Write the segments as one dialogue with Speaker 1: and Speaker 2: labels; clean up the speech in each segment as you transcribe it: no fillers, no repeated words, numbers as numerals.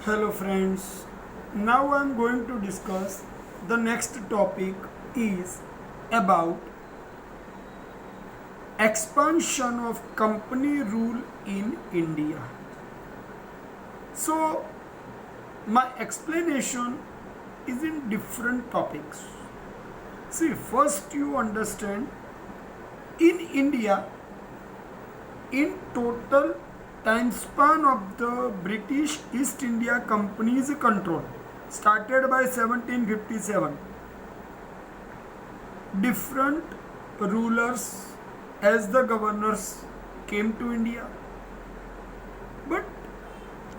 Speaker 1: Hello friends, now I am going to discuss the next topic is about expansion of company rule in India. So my explanation is in different topics. See, first you understand in India, in total time span of the British East India Company's control started by 1757. Different rulers as the governors came to India, but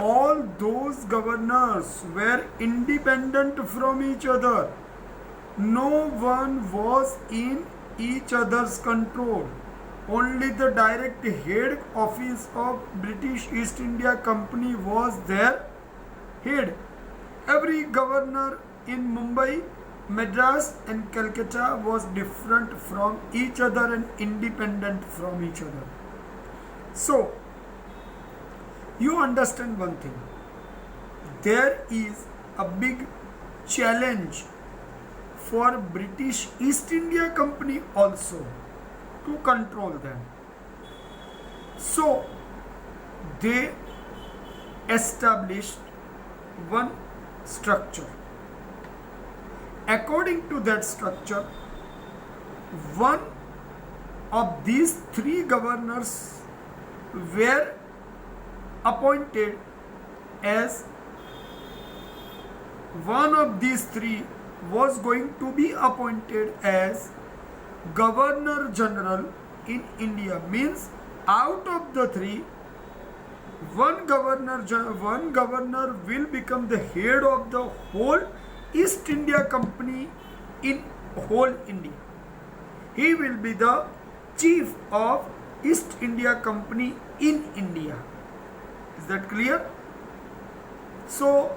Speaker 1: all those governors were independent from each other. No one was in each other's control. Only the direct head office of British East India Company was their head. Every governor in Mumbai, Madras and Calcutta was different from each other and independent from each other. So, you understand one thing. There is a big challenge for British East India Company also to control them. So they established one structure. According to that structure, one of these three governors were appointed as one of these three was going to be appointed as Governor General in India. Means out of the three, one governor will become the head of the whole East India Company in whole India. He will be the chief of East India Company in India. Is that clear? So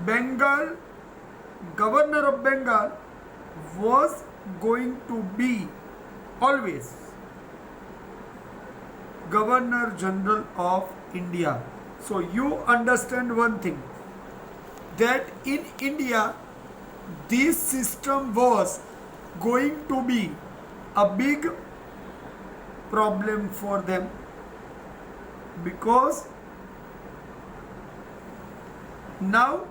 Speaker 1: Bengal, Governor of Bengal was going to be always Governor General of India. So you understand one thing, that in India this system was going to be a big problem for them, because now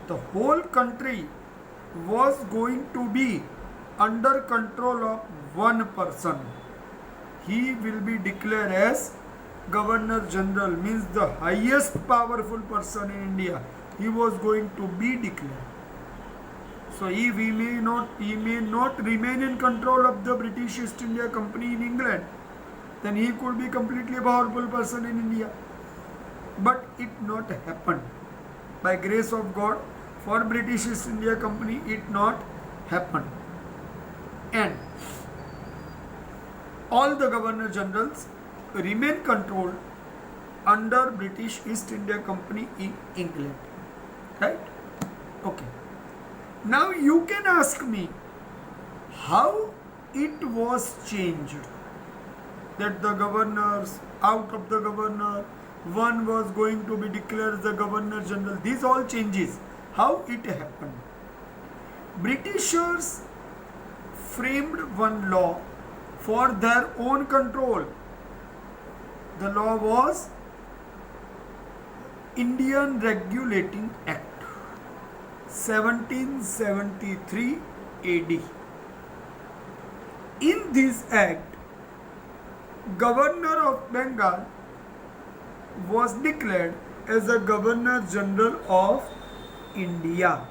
Speaker 1: the whole country was going to be under control of one person. He will be declared as Governor General, means the highest powerful person in India. He was going to be declared. So if he may not remain in control of the British East India Company in England, then he could be completely a powerful person in India. But it not happened. By grace of God, for British East India Company, it not happened. And all the Governor Generals remain controlled under British East India Company in England. Right? Okay. Now you can ask me how it was changed. That the governors, out of the governor, one was going to be declared the Governor General. These all changes. How it happened? Britishers framed one law for their own control. The law was Indian Regulating Act 1773 AD. In this act, Governor of Bengal was declared as the Governor General of India,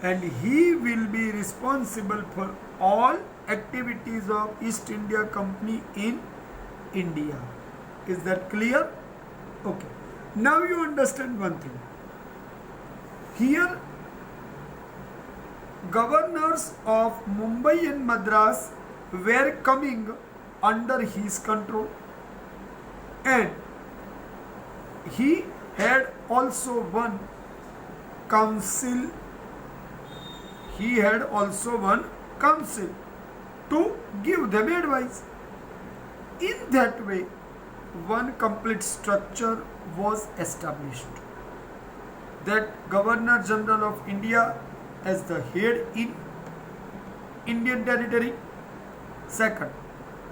Speaker 1: and he will be responsible for all activities of East India Company in India. Is that clear? Okay. Now you understand one thing. Here, governors of Mumbai and Madras were coming under his control, and he had also one council. He had also one council to give them advice. In that way, one complete structure was established. That Governor General of India as the head in Indian territory. Second,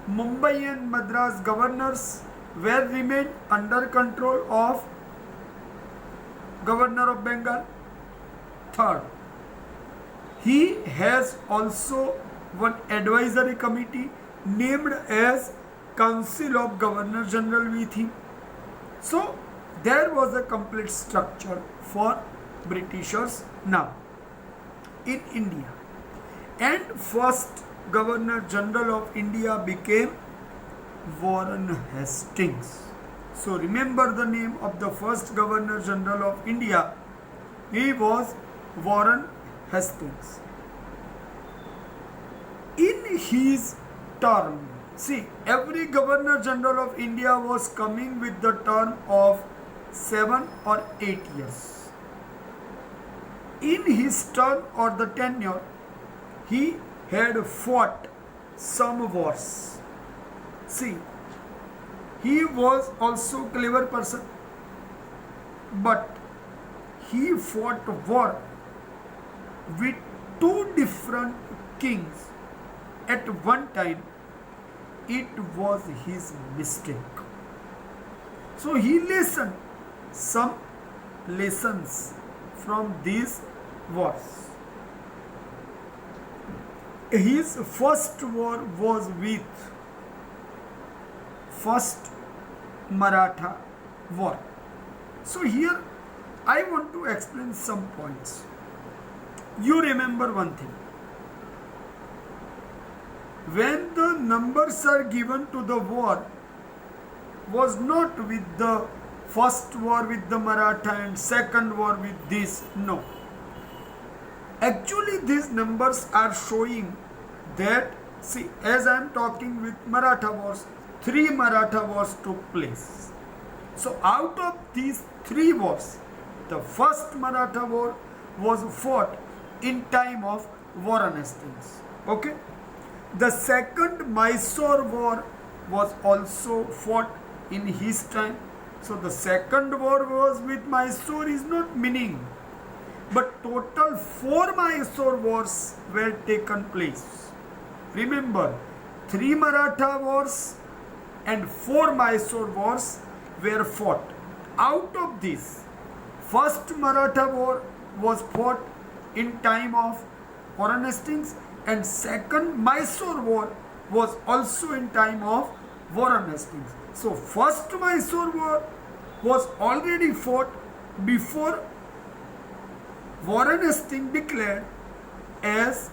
Speaker 1: Mumbai and Madras governors were remained under control of Governor of Bengal. Third, he has also one advisory committee named as Council of Governor General with him. So there was a complete structure for Britishers now in India. And first Governor General of India became Warren Hastings. So remember the name of the first Governor General of India. He was Warren Hastings. In his term, see, every Governor General of India was coming with the term of 7 or 8 years. In his term or the tenure, he had fought some wars. See, he was also a clever person, but he fought war with two different kings at one time. It was his mistake. So he listened some lessons from these wars. His first war was with First Maratha War. So here I want to explain some points. You remember one thing. When the numbers are given to the war, was not with the first war with the Maratha and second war with this. No. Actually these numbers are showing that, see, as I am talking with Maratha wars, 3 Maratha wars took place. So out of these 3 wars, the first Maratha war was fought in time of Warren Hastings. Okay. The second Mysore war was also fought in his time. So the second war was with Mysore is not meaning. But total 4 Mysore wars were taken place. Remember, 3 Maratha wars and 4 Mysore wars were fought. Out of this, first Maratha war was fought in time of Warren Hastings, and second Mysore war was also in time of Warren Hastings. So first Mysore war was already fought before Warren Hastings declared as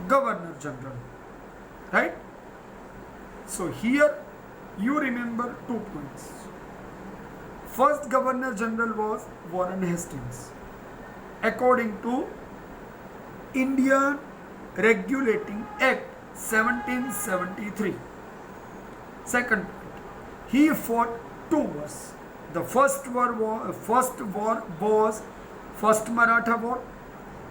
Speaker 1: Governor General. Right? So here you remember 2 points. First Governor General was Warren Hastings, according to Indian Regulating Act 1773. Second, he fought 2 wars. The first war was First Maratha War,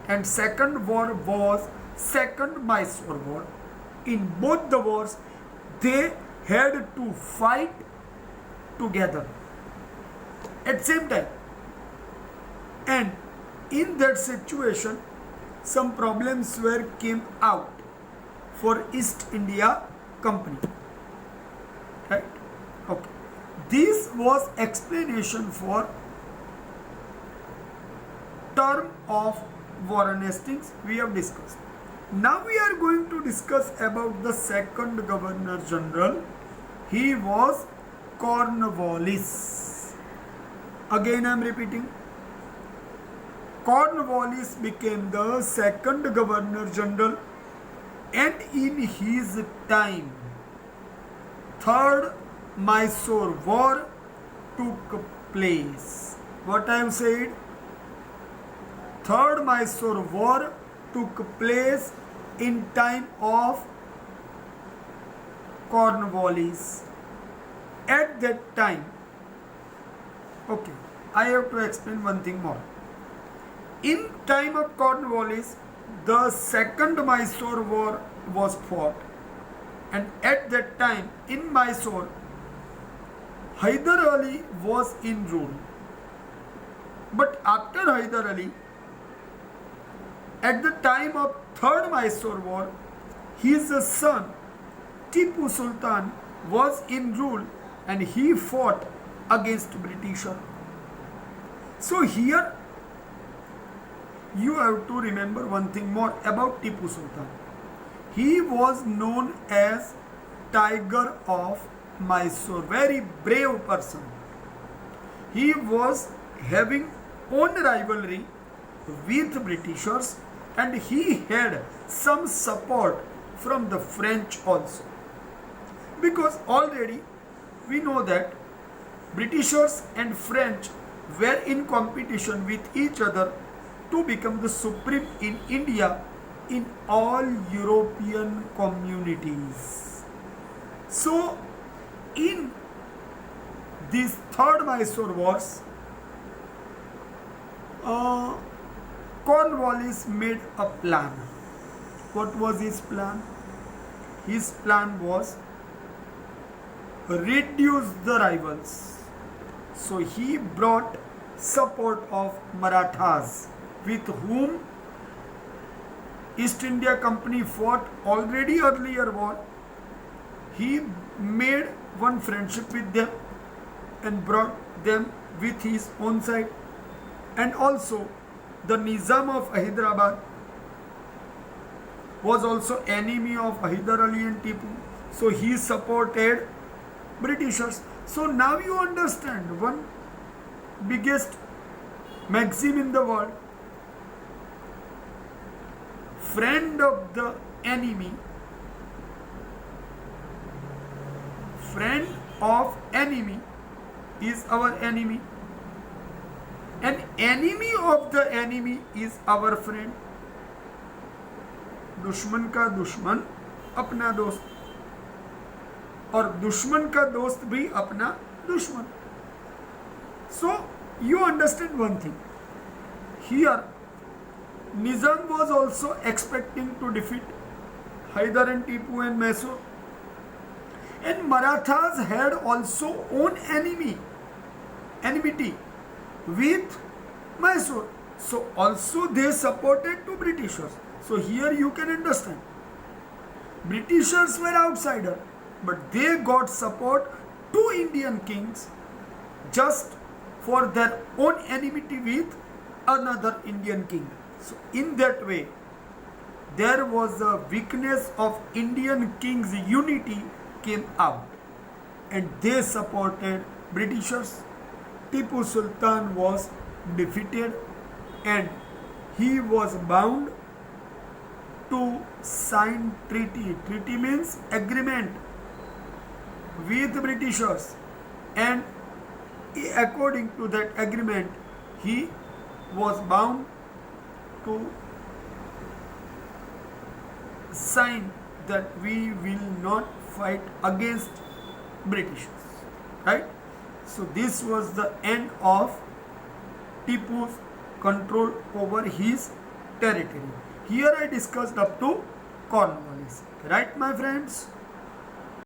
Speaker 1: and second war was Second Mysore War. In both the wars, they had to fight together at same time. And in that situation, some problems came out for East India Company. Right? Okay. This was explanation for term of Warren Hastings we have discussed. Now we are going to discuss about the second Governor General. He was Cornwallis. Again I am repeating. Cornwallis became the second Governor General, and in his time, third Mysore War took place. What I have said? Third Mysore War took place in time of Cornwallis. At that time, okay, I have to explain one thing more. In time of Cornwallis, the second Mysore War was fought, and at that time in Mysore, Hyder Ali was in rule. But after Hyder Ali, at the time of Third Mysore War, his son Tipu Sultan was in rule and he fought against Britisher. So here you have to remember one thing more about Tipu Sultan. He was known as Tiger of Mysore, very brave person. He was having own rivalry with Britishers and he had some support from the French also. Because already we know that Britishers and French were in competition with each other to become the supreme in India in all European communities. So in these Third Mysore Wars, Cornwallis made a plan. What was his plan? His plan was reduce the rivals. So he brought support of Marathas, with whom East India Company fought already earlier war. He made one friendship with them and brought them with his own side. And also the Nizam of Hyderabad was also enemy of Hyder Ali and Tipu. So he supported Britishers. So now you understand one biggest maxim in the world: friend of the enemy, friend of enemy is our enemy, and enemy of the enemy is our friend. दुश्मन का दुश्मन अपना दोस्त, और दुश्मन का दोस्त भी अपना दुश्मन. So you understand one thing here. Nizam was also expecting to defeat Hyder and Tipu and Mysore, and Marathas had also own enmity with Mysore. So also they supported to Britishers. So here you can understand, Britishers were outsider, but they got support to Indian kings just for their own enmity with another Indian king. So in that way, there was a weakness of Indian kings' unity came out, and they supported Britishers. Tipu Sultan was defeated and he was bound to sign treaty. Treaty means agreement with Britishers, and according to that agreement, he was bound to sign that we will not fight against Britishers, right? So this was the end of Tipu's control over his territory. Here I discussed up to Cornwallis, right my friends?